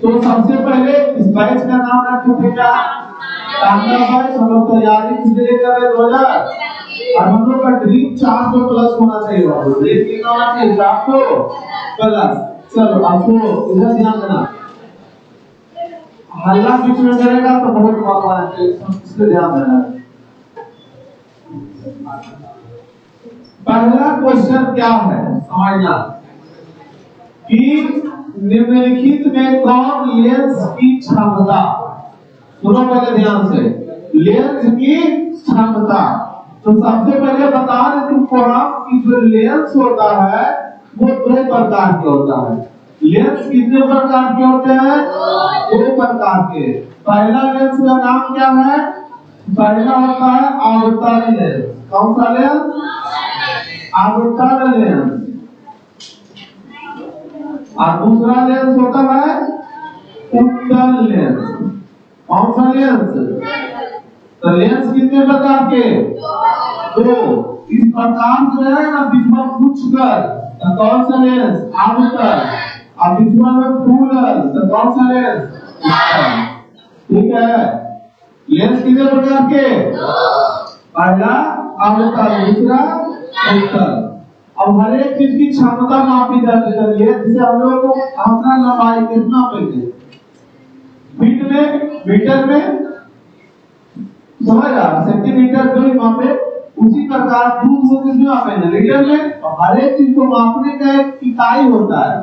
तो सबसे पहले इस बैच का नाम रखते थे क्या? टांगा बैच। हम लोग तैयारी किसलिए कर रहे हैं 2000 और हम लोग का ड्रीम 400 प्लस होना चाहिए। ड्रीम कितना होना चाहिए? 400 प्लस। चलो आपको इधर ध्यान देना, हल्ला बीच में करेगा तो बहुत मार है, इसलिए ध्यान देना। पहला क्वेश्चन क्या है समझना कि निम्नलिखित में कौन लेंस की क्षमता, सुनो पहले ध्यान से, लेंस की क्षमता। तो सबसे पहले बता दें तुमको हम कि जो लेंस होता है वो दो प्रकार के होता है। लेंस कितने प्रकार के होते हैं? दो प्रकार के। पहला लेंस का नाम क्या है? पहला होता है अवतल लेंस। कौन सा लेंस? अवतल लेंस। और दूसरा लेंस होता है उत्तल लेंस। कौन सा लेंस? तो लेंस कितने प्रकार के? दो। इस प्रकार से है ना, बीच में पूछ कर तो कौन सा लेंस? अवतल। और बीच में फूलल तो कौन सा लेंस? उत्तल। ठीक है, लेंस कितने प्रकार के? पहला अवतल, दूसरा उत्तल। अब हर एक चीज की क्षमता मापी जाती है। जैसे हम लोग को अपना लंबाई कितना पेगे फीट में, मीटर में, समझ रहा, सेंटीमीटर जो ही मापे, उसी प्रकार दूध को किसमें मापे? लीटर में। और हर एक चीज को मापने का एक इकाई होता है।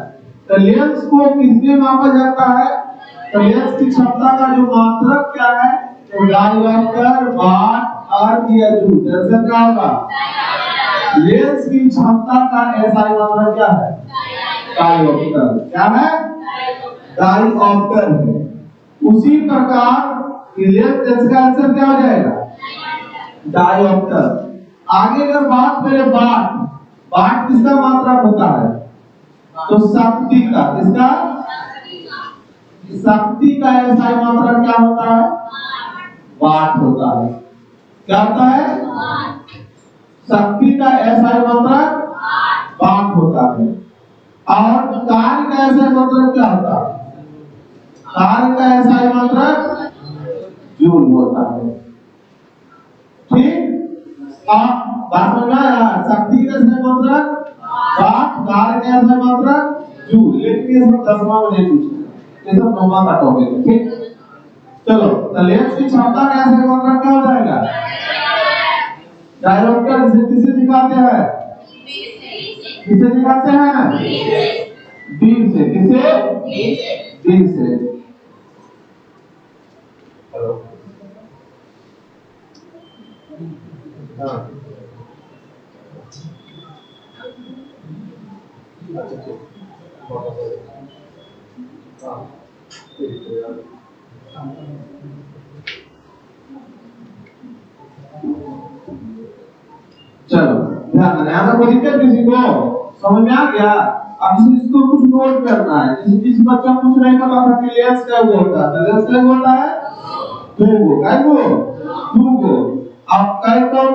तो लेंस को किसमें मापा जाता है? तो लेंस की क्षमता का जो मात्रक क्या है? तो डायऑप्टर, वाट, अर्ग या जूल। जैसे क्या होगा? लेंस की क्षमता का एसआई मात्रक क्या है? डायऑप्टर। क्या है? डायऑप्टर है। उसी प्रकार लेंस का आंसर क्या हो जाएगा? डायऑप्टर। आगे अगर बात करें वाट, वाट किसका मात्रक होता है? तो शक्ति का। इसका शक्ति का एसआई मात्रक क्या होता है? वाट होता है। क्या होता है? शक्ति का एसआई मात्रक वाट होता है। और कार्य का एसआई मात्रक क्या होता है? कार्य का एसआई मात्रक जूल होता है। ठीक, अब बात समझ में आया? शक्ति का एसआई मात्रक वाट, कार्य का एसआई मात्रक जूल। लेकिन ये सब 10वां में नहीं पूछा, ये सब 9वां का टॉपिक है। ठीक, चलो, तो लेंस की क्षमता का एसआई मात्रक क्या हो जाएगा? डायऑप्टर। इसे किसे दिखाते हैं? किसे दिखाते हैं? डी से। किसे? डी से। चलो ध्यान देना, यहाँ कोई दिक्कत किसी को समझ में आ गया? अब इसको कुछ नोट करना है। जैसे किसी बच्चा पूछ रहे पता था कि लेंस क्या होता है? लेंस क्या होता है? दो गो। अब कई कौन?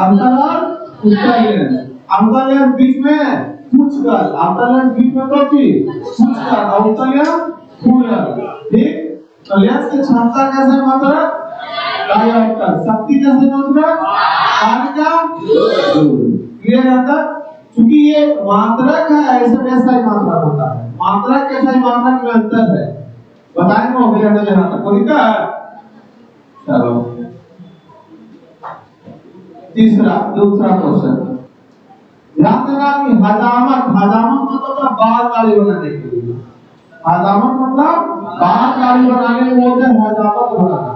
अवतल और उत्तल लेंस। अवतल लेंस बीच में पूछकर, अवतल लेंस बीच में कौन-सी? पूछकर, और उत्तल लेंस फूलल। ठीक, तो लेंस की क्षमता कैसे मात्रक? डायऑप्टर। शक्ति कैसे मात्रक? कार्य का जूल। क्लियर है तक? क्योंकि ये मात्रक है, ऐसे एसआई मात्रक होता है। मात्रक एसआई मात्रक में अंतर है, बताएंगे हो गया ना जहां तक कोई का। चलो दूसरा क्वेश्चन ध्यान देना कि हजामत, हजामत मतलब बाल काली बनाने के लिए। हजामत मतलब बाल काली बनाने में बोलते हैं हजामत बनाना।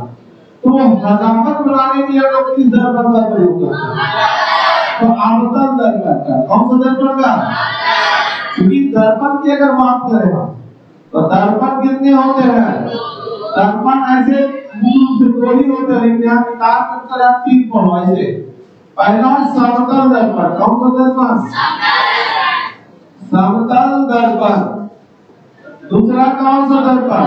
तो हजामत बनाने के लिए लोग किस दर्पण का प्रयोग करते हैं? तो अवतल दर्पण का। कौन सा दर्पण का? क्योंकि दर्पण की अगर बात करें हम तो दर्पण कितने होते हैं? दर्पण ऐसे मूल से दो ही होते हैं, लेकिन यहाँ किताब के अंदर आप 3 पढ़ो ऐसे। पहला समतल दर्पण। कौन सा दर्पण? समतल दर्पण। दूसरा कौन सा दर्पण?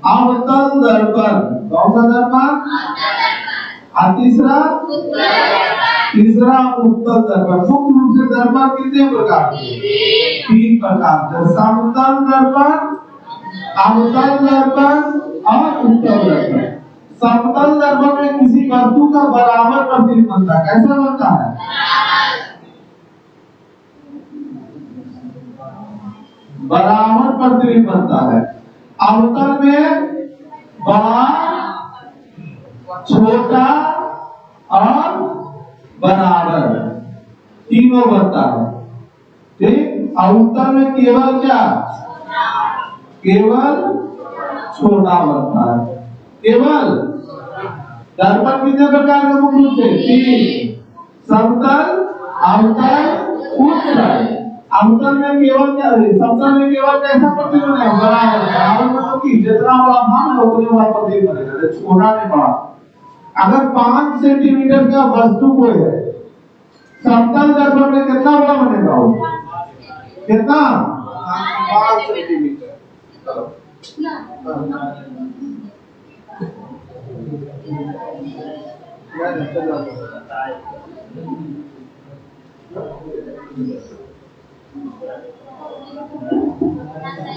अवतल दर्पण। कौन सा दर्पण? और तीसरा तीसरा उत्तल दर्पण। मुख्य रूप से दर्पण कितने प्रकार के? 3 प्रकार के, समतल दर्पण, अवतल दर्पण और उत्तल दर्पण। समतल दर्पण में किसी वस्तु का बराबर प्रतिबिंब बनता है। कैसा बनता है? बराबर प्रतिबिंब बनता है। अवतल में बड़ा, छोटा और बराबर तीनों बनता है। ठीक। उत्तल में केवल क्या? केवल छोटा बनता है। केवल दर्पण कितने प्रकार के मुख्य रूप से? 3, समतल, अवतल, उत्तल। अवतल में केवल क्या है? समतल में केवल कैसा प्रतिबिंब है? बराबर। बराबर मतलब कि जितना बड़ा भाग है उतने बड़ा प्रतिबिंब बनेगा, छोटा नहीं बड़ा। अगर 5 सेंटीमीटर का वस्तु को है, समतल दर्पण में कितना बड़ा बनेगा वो? कितना? 5 सेंटीमीटर।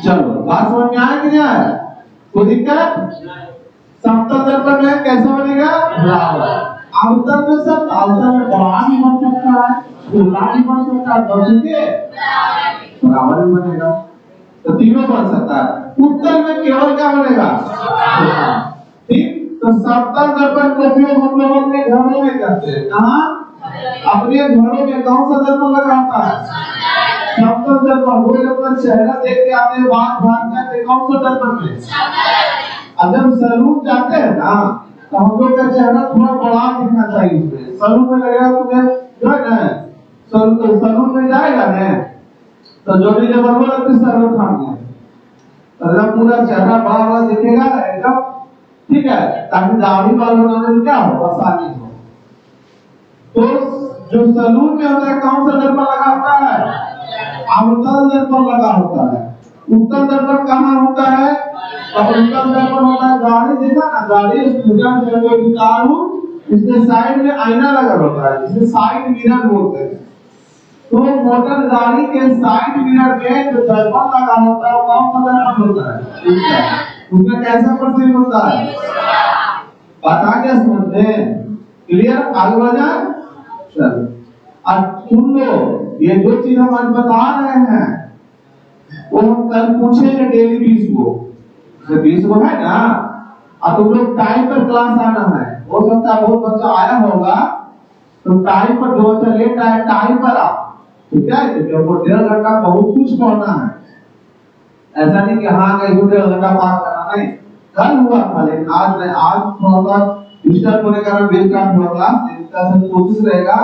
चलो बात समझ में आया कि नहीं आया? कोई दिक्कत? समतल दर्पण में कैसा बनेगा? बराबर। अवतल में सब, अवतल में बड़ा भी बन सकता है, छोटा भी बन सकता है, दोनों के बराबर भी बनेगा, तो तीनों बन सकता है। उत्तल में केवल क्या बनेगा? ठीक। तो समतल दर्पण का उपयोग हम लोग अपने घरों में करते हैं। कहाँ? अपने घरों में कौन सा दर्पण लगा होता है? समतल दर्पण। वो अपना चेहरा देख के आते हैं, बात ध्यान करते, कौन सा दर्पण में? अब जब सैलून जाते हैं ना, तो हम लोग का चेहरा थोड़ा बड़ा दिखना चाहिए उसमें। सैलून में लगेगा तुम्हें जो है ना, सैलून में जाएगा ना तो जो भी जबरदस्त अपने सैलून खाने अगर पूरा चेहरा बड़ा बड़ा दिखेगा एकदम, ठीक है, ताकि दाढ़ी बाल बनाने में क्या हो? आसानी हो। तो जो सैलून में होता है कौन सा दर्पण लगा होता है? अवतल दर्पण लगा होता है। उत्तल दर्पण कहाँ होता है? उत्तल दर्पण होता है, गाड़ी देखा ना, गाड़ी इसके साइड में आईना लगा होता है, इसे साइड मिरर बोलते हैं। तो मोटर गाड़ी के साइड मिरर में जो दर्पण लगा होता है कौन सा दर्पण होता है? उसमें कैसा प्रतिबिंब होता है? बता के समझते हैं। क्लियर? आगे बढ़ा। चलो अब सुन लो, ये जो चीज हम आज बता रहे हैं वो हम कल पूछेंगे डेली 20 को। 20 को है ना, अब तुम लोग टाइम पर क्लास आना है। हो सकता है बहुत बच्चा आया होगा, तो टाइम पर जो बच्चा लेट आए टाइम पर आओ, ठीक है? क्योंकि हमको 1.5 घंटा बहुत कुछ पढ़ना है। ऐसा नहीं कि हाँ गए 1.5 घंटा पास करना, नहीं। कल हुआ था लेकिन आज नहीं। आज थोड़ा सा डिस्टर्ब होने के कारण बेस का हुआ क्लास। इसका कोशिश रहेगा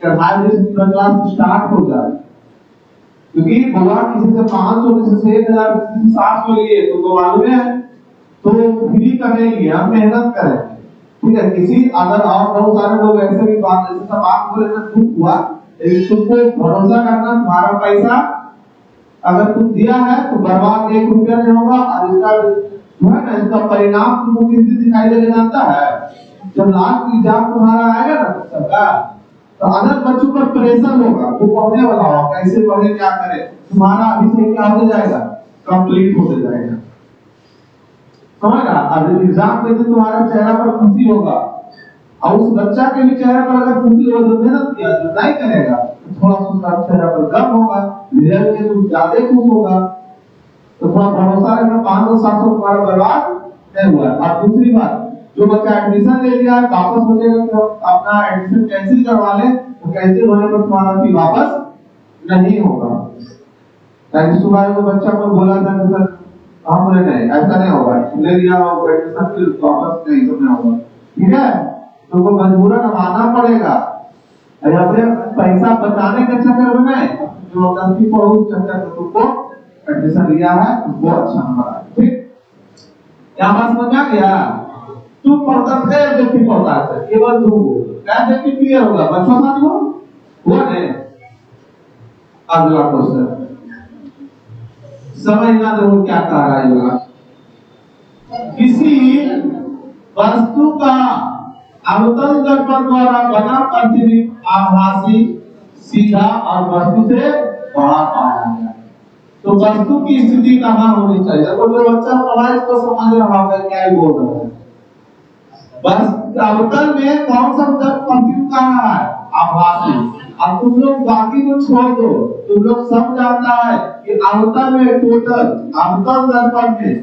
कि हमारे पूरा क्लास स्टार्ट हो जाए, क्योंकि बुआ किसी से 500, किसी से 1000, किसी से 700 लिए तो मालूम है, तो फ्री का नहीं लिया, हम मेहनत करें, ठीक है? किसी अगर और बहुत सारे लोग ऐसे भी बात ऐसे सब बात बोले ना, दुख हुआ, लेकिन तुमको भरोसा करना, तुम्हारा पैसा अगर तुम दिया है तो बर्बाद 1 रुपया नहीं होगा। और इसका जो है ना, इसका परिणाम तुमको किस दिन दिखाई देगा जानता है? जब लास्ट एग्जाम तुम्हारा आएगा ना सबका, तो अदर बच्चों पर प्रेशर होगा, तो पढ़ने वाला होगा, कैसे पढ़े क्या करे, तुम्हारा अभी से क्या हो जाएगा? कंप्लीट हो जाएगा, समझ रहा? अब एग्जाम के दिन तुम्हारा चेहरा पर खुशी होगा, और उस बच्चा के भी चेहरे पर अगर खुशी हो, जो मेहनत किया, जो नहीं करेगा, थोड़ा सा उसका चेहरा पर गम होगा, रिजल्ट में तुम ज्यादा खुश होगा। तो थोड़ा भरोसा रखना, 500-700 तुम्हारा बर्बाद नहीं हुआ। और दूसरी बात, जो बच्चा एडमिशन ले लिया है वापस हो जाएगा, तो अपना एडमिशन कैंसिल करवा ले, तो कैंसिल होने पर तुम्हारा फी वापस नहीं होगा। ताकि सुबह को बच्चा को बोला था कि सर हम बोले नहीं, ऐसा नहीं होगा, ले लिया और एडमिशन फिर वापस नहीं करना होगा, ठीक है? तुमको मजबूरन आना पड़ेगा, अरे अपने पैसा बचाने के चक्कर में नहीं, जो गलती को उस चक्कर में तुमको एडमिशन लिया है, तुमको अच्छा नंबर आए, ठीक? क्या बात समझ आ गया? तुम पढ़ता थे व्यक्ति पढ़ता है, केवल तुम क्या व्यक्ति क्लियर होगा? बच्चों साथ हुआ नहीं? अगला क्वेश्चन समझना तो क्या कह रहा है? किसी वस्तु का अवतल दर्पण द्वारा बना प्रतिबिंब आभासी, सीधा और वस्तु से बड़ा पाया गया। तो वस्तु की स्थिति कहाँ होनी चाहिए? तो जो बच्चा पढ़ा इसको समझ रहा होगा क्या बोल रहा है। बस अवतल में कौन सा प्रतिबिंब कहाँ है? आभासी। अब तुम लोग बाकी को छोड़ दो, तुम लोग सब जानता है कि अवतल में टोटल अवतल दर्पण में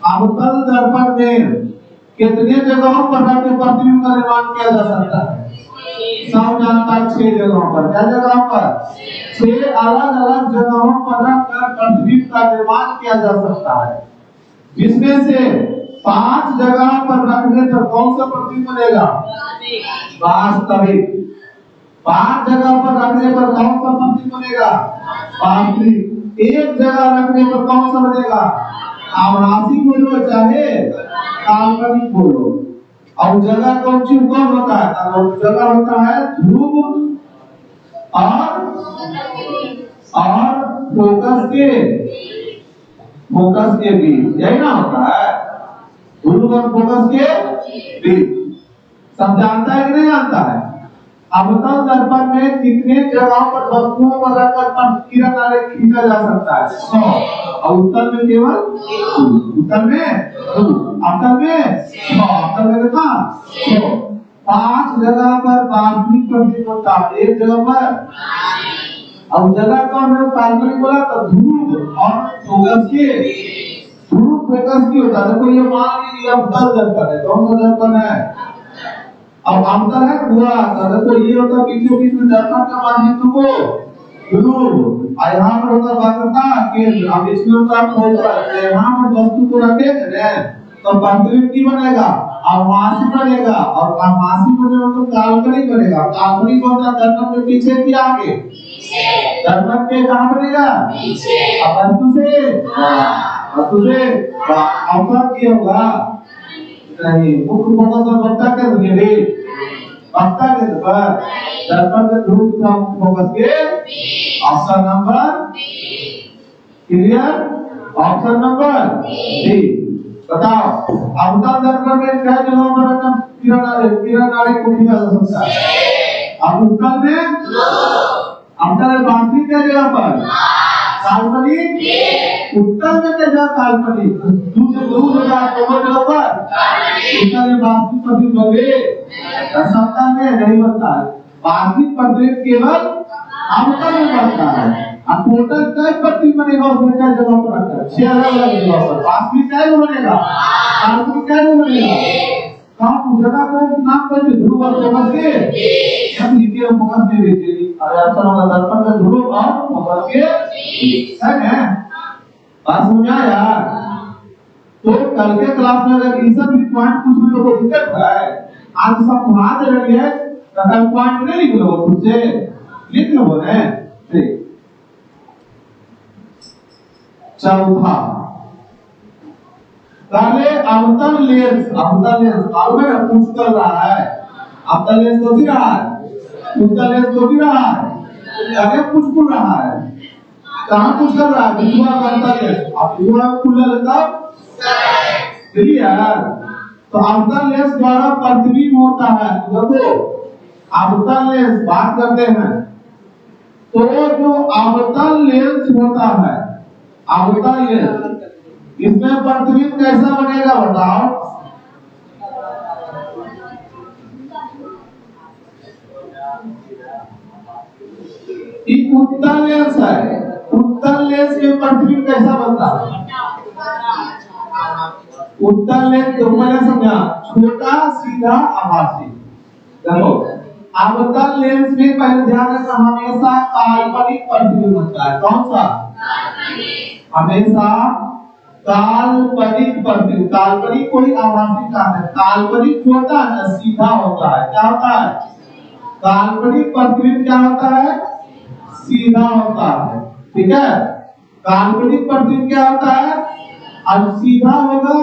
अवतल दर्पण में कितने जगहों पर रख के प्रतिबिंब का निर्माण किया जा सकता है? सब जानता है 6 जगहों पर। क्या जगहों पर? 6 अलग अलग जगहों पर रख कर प्रतिबिंब का निर्माण किया जा सकता है, जिसमें से 5 जगह पर रखने पर कौन सा प्रतिबिंब बनेगा? वास्तविक। 5 जगह पर रखने पर कौन सा प्रतिबिंब बनेगा? वास्तविक। 1 जगह रखने पर कौन सा बनेगा? आभासी बोलो चाहे काल्पनिक बोलो। और जगह कौन सी कौन होता है? जगह होता है ध्रुव और फोकस के बीच, यही ना होता है? ध्रुव और फोकस के बीच। सब जानता है कि नहीं जानता है? अवतल दर्पण में कितने जगहों पर वस्तुओं को रखकर किरण आरेख खींचा जा सकता है? 100। और उत्तल में केवल उत्तल में अवतल में 100, अवतल में कितना? 100। 5 जगह पर वास्तविक प्रतिबिंब होता है, 1 जगह पर। अब जगह कौन है? काल्पनिक बोला तो ध्रुव और फोकस के। ध्रुव फोकस की होता है। देखो ये मान लीजिए अवतल दर्पण है, कौन सा दर्पण है? अब अंतर है पूरा। तो ये होता बीचों बीच में दर्पण का माध्यम को ध्रुव, यहाँ पर होता वक्रता केंद्र। अब इसमें होता फोकस। यहाँ पर वस्तु को रखेंगे तो प्रतिबिंब की बनेगा? आभासी बनेगा। और आभासी बनेगा तो काल्पनिक बनेगा। काल्पनिक होता दर्पण के पीछे की आगे? दर्पण के कहाँ बनेगा? पीछे। अब वस्तु से अवतल की होगा नहीं, मुख्य फोकस और वक्ता के रे वक्ता के पर दर्पण के ध्रुव फोकस के। Option number clear? Option number D. बताओ अवतल दर्पण में क्या जगहों पर किरण आरेख को खींचा जा सकता है? अब उत्तल में अवतल वास्तविक क्या जगह पर? काल्पनिक। उत्तल में क्या जगह? काल्पनिक। दूसरे जगह पर उत्तल में वास्तविक प्रतिबिंब बने दर्शाता है नहीं बनता है। वास्तविक प्रतिबिंब केवल अवतल में बनता है। अब टोटल कई प्रतिबिंब बनेगा उसमें क्या जगह पर रखकर? 6 अलग अलग जगह पर। वास्तविक क्या बनेगा? काल्पनिक क्या बनेगा? कहाँ जगह को नाम कर ध्रुव और फोकस के हम नीचे और फोकस के बीच। अरे ऐसा होगा दर्पण का ध्रुव और फोकस के है। बात समझ आया? तो कल के क्लास में अगर ये सब भी पॉइंट कुछ भी लोगों को दिक्कत है, आज सब पढ़ा दे रही है तो कल पॉइंट नहीं लिख लो, खुद से लिख लो ने। ठीक। चौथा पहले अवतल लेंस और में पूछ कर रहा है। अवतल लेंस तो रहा है, उत्तल लेंस तो रहा है, आगे पूछ रहा है। कहाँ पूछ कर रहा है? विजुअल अवतल लेंस। अब विजुअल खुला लेता क्लियर। तो अवतल लेंस द्वारा प्रतिबिंब होता है। देखो अवतल लेंस बात करते हैं तो जो अवतल लेंस होता है, अवतल लेंस इसमें प्रतिबिंब कैसा बनेगा बताओ? एक उत्तल लेंस है, उत्तल लेंस में प्रतिबिंब कैसा बनता है? उत्तल लेंस तो मैंने समझा छोटा सीधा आभासी। देखो अवतल लेंस में पहले ध्यान रखना हमेशा काल्पनिक प्रतिबिंब होता है। कौन सा? हमेशा काल्पनिक प्रतिबिंब। काल्पनिक कोई आभासी का है। काल्पनिक होता है सीधा होता है। क्या होता है? काल्पनिक प्रतिबिंब क्या होता है? सीधा होता है। ठीक है। काल्पनिक प्रतिबिंब क्या होता है? अब सीधा होगा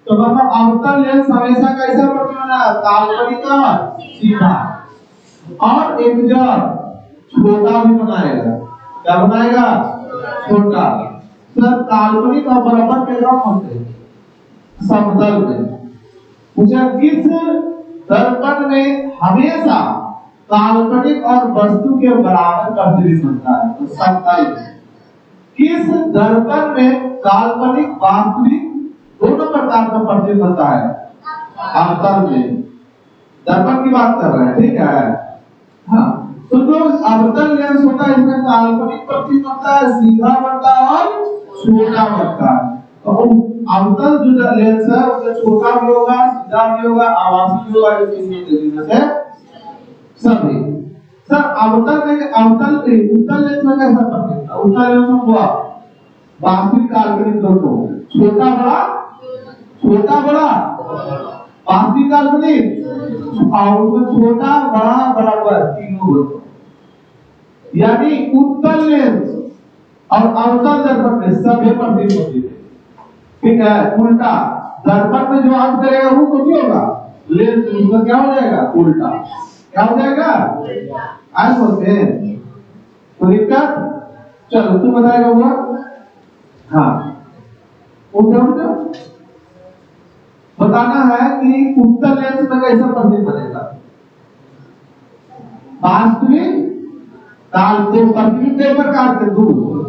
तो मतलब अवतल लेंस हमेशा कैसा प्रतिबिंब है? काल्पनिक और सीधा। और एक जब छोटा भी बनाएगा। क्या बनाएगा? छोटा। सर काल्पनिक और बराबर के ग्राफ होते हैं समतल में। पूछा किस दर्पण में हमेशा काल्पनिक और वस्तु के बराबर प्रतिबिंब बनता है? तो समतल। किस दर्पण में काल्पनिक वास्तविक दोनों प्रकार का प्रतिबिंब बनता है? अवतल में। दर्पण की बात कर रहे हैं, ठीक है। हाँ, तो जो अवतल लेंस होता है इसमें काल्पनिक प्रतिबिंब बनता है, सीधा बनता है और छोटा बनता है। तो अवतल जो लेंस है उसका छोटा भी होगा, सीधा भी होगा, आभासी भी होगा, इसमें सभी। सर अवतल उत्तल लेंस में कैसा प्रतिबिंब? उत्तल लेंस में हुआ वास्तविक काल्पनिक दोनों, छोटा बड़ा वास्तविक काल्पनिक और उसमें छोटा बड़ा बराबर तीनों होते। यानी उत्तल लेंस और अवतल दर्पण में सभी प्रतिबिंब होते हैं, ठीक है। उल्टा दर्पण में जो आज करेगा वो कुछ होगा, लेंस उसका क्या हो जाएगा? उल्टा। क्या हो जाएगा? आज बोलते हैं तो दिक्कत। चलो तू बताएगा हुआ। हाँ उठा बताना है कि उत्तल लेंस में कैसा प्रतिबिंब बनेगा? वास्तविक काल को प्रतिबिंब दे प्रकार के दो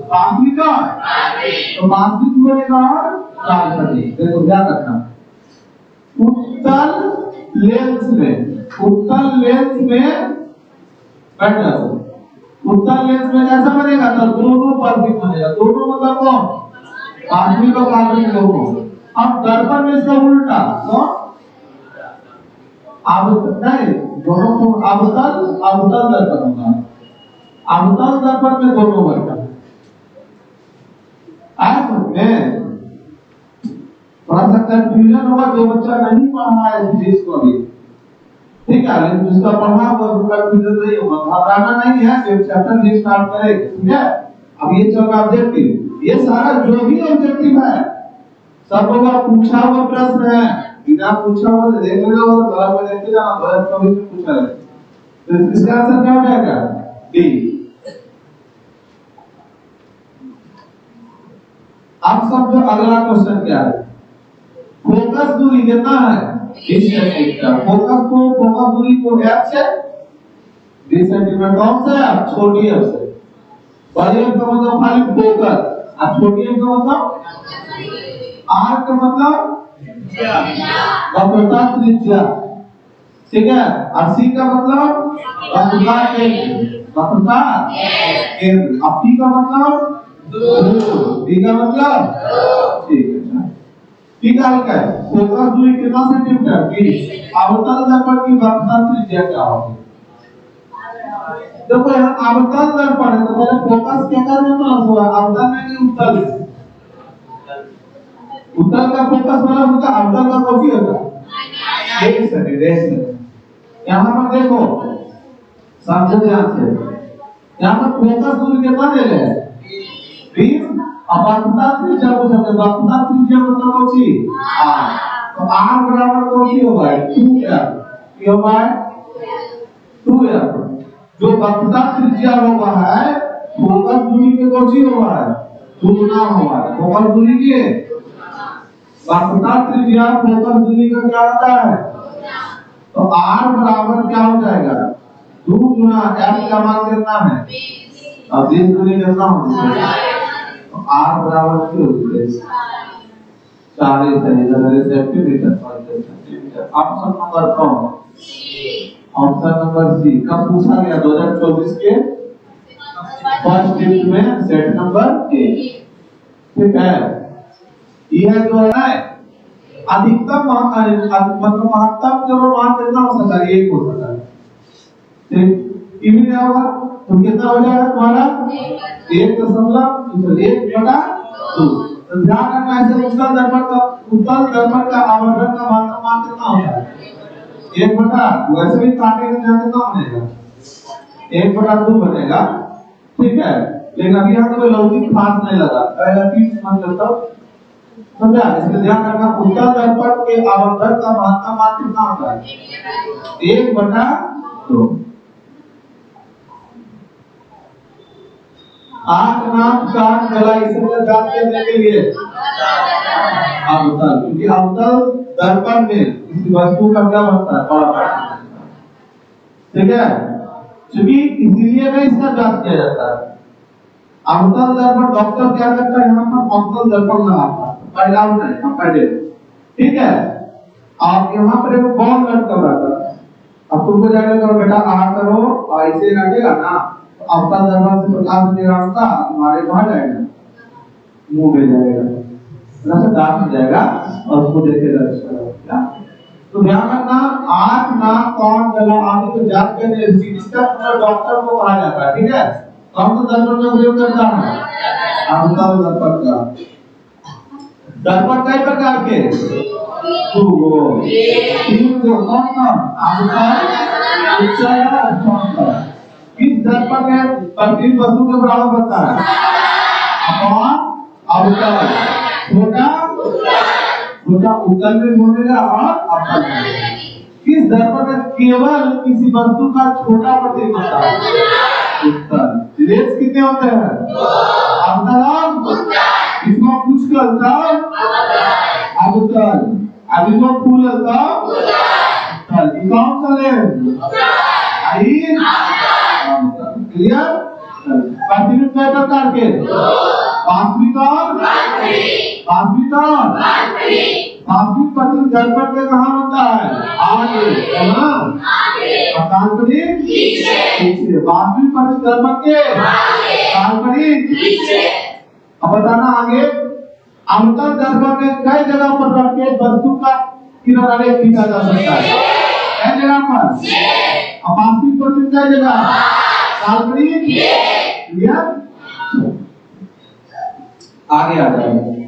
वास्तविक तो वास्तविक बनेगा और काल्पनिक। देखो ध्यान रखना, उत्तल लेंस में पैटर्न, उत्तल लेंस में कैसा बनेगा? तो दोनों प्रतिबिंब बनेगा। दोनों मतलब कौन? वास्तविक और काल्पनिक दोनों। अब दर्पण में इसका उल्टा, तो नहीं दोनों को अवतल दर्पण होगा। अवतल दर्पण में दोनों बनेगा। थोड़ा सा कंफ्यूजन होगा जो बच्चा नहीं पढ़ा है फिजिक्स को अभी, ठीक है, लेकिन जिसका पढ़ा वो कंफ्यूजन नहीं होगा। घबराना नहीं है, जब चैप्टर भी स्टार्ट करेंगे, ठीक है। अब ये चल रहा ऑब्जेक्टिव, ये सारा जो भी ऑब्जेक्टिव है सब होगा पूछा हुआ प्रश्न है, बिना पूछा हुआ देख लेना और घर में देख के जाना। 2024 में पूछा है तो इसका आंसर क्या हो जाएगा? डी। अब सब जो अगला क्वेश्चन क्या है? फोकस दूरी कितना है? 20 सेंटीमीटर। फोकस दूरी को एफ से 20 सेंटीमीटर। कौन से एफ? छोटी एफ से। बड़ी एफ का मतलब खाली फोकस, और छोटी एफ का मतलब आर का मतलब वक्रता त्रिज्या, ठीक है। और सी का मतलब वक्रता केंद्र। अब पी का मतलब दूर, डी का मतलब ठीक है। ठीक है, हल्का है। फोकस दूरी कितना सेंटीमीटर? 20। अवतल दर्पण की वक्रता त्रिज्या क्या होगी? देखो यहाँ अवतल दर्पण है तो पहले फोकस क्या करना होगा? अवतल में कि उत्तल में? उत्तल का फोकस वाला होता, अवतल का कौन सी होता? एक सेकंड यहाँ पर देखो, समझो ध्यान से। यहाँ पर फोकस दूरी कितना दे रहे हैं? 20। अब वक्रता त्रिज्या को समझो, वक्रता त्रिज्या मतलब कौन सी? r। तो r बराबर कौन सी होगा? 2f। क्या होगा? 2f। जो वक्रता त्रिज्या होगा है फोकस दूरी के कौन सी होगा? दुगुना होगा। फोकस दूरी की वक्रता त्रिज्या फोकस दूरी का क्या होता है? तो r बराबर क्या हो जाएगा? 2 गुना f का मान कितना है? अब 20 दूरी कितना होगा? तो r बराबर क्या होगा? 40 सेंटीमीटर। ऑप्शन नंबर कौन? Option number C. कब पूछा गया? 2024 के फर्स्ट शिफ्ट में सेट नंबर 1, ठीक है। यह जो है अधिकतम मतलब महत्तम जो मान कितना हो सकता है? 1 हो सकता है, ठीक। ये भी क्या होगा? तो कितना हो जाएगा तुम्हारा? 1.1/2। तो ध्यान रखना है उत्तल दर्पण का आवर्धन का महत्तम मान कितना होता है? 1/2। वैसे भी काटे का ध्यान कितना बनेगा? 1/2 बनेगा, ठीक है। लेकिन अभी यहाँ कोई लौकिक खास नहीं लगा, पहला चीज समझ लेता हूँ, समझा? इसलिए ध्यान रखना उत्तल दर्पण के आवर्धन का महत्तम मान कितना होता है? 1/2। आंख, नाक, कान, गला, इसे जांच करने के लिए अवतल, क्योंकि अवतल दर्पण में किसी वस्तु का क्या बनता है, बड़ा बनता है। ठीक है, क्योंकि इसीलिए में इसका जांच किया जाता है। अवतल दर्पण डॉक्टर क्या करता है, यहाँ पर अवतल दर्पण लगाता है, पहला नहीं पहले। ठीक है, आप यहाँ पर एक बॉल लटका रहता है, अब तुमको जाएगा बेटा आ करो, ऐसे रखेगा ना, अवतल दर्पण से प्रकाश निकलता तुम्हारे कहाँ जाएगा, मुंह में जाएगा, दांत में जाएगा और उसको देखेगा। तो ध्यान रखना, आंख नाक कान गला आदि को जांच करने चिकित्सक और डॉक्टर को कहा जाता है। ठीक है, कौन सा दर्पण का प्रयोग करता है, अवतल दर्पण का। दर्पण कई प्रकार के, तीन को कौन कौन, अवतल, उत्तल और समतल। इस दर्पण में प्रति वस्तु के बराबर बनता है, कौन, अवतल, छोटा छोटा उत्तल में बोलेगा और अवतल में। इस दर्पण में केवल किसी वस्तु का छोटा प्रतीक होता है, उत्तल। लेंस कितने होते हैं, अवतल, इसको कुछ करता अवतल, अब इसको फूल करता उत्तल। ये कौन सा लेंस, क्लियर। प्रतिबिंब कई प्रकार के, वास्तविक और वास्तविक और वास्तविक प्रतिबिंब दर्पण के कहाँ होता है, आगे, है ना, काल्पनिक पीछे। वास्तविक प्रतिबिंब दर्पण के काल्पनिक पीछे। अब बताना आगे, अवतल दर्पण में कई जगह पर रख के वस्तु का किनारा खींचा जा सकता है, कई जगह पर। वास्तविक प्रतिबिंब कई जगह, काल्पनिक, क्लियर। आगे आ जाएंगे,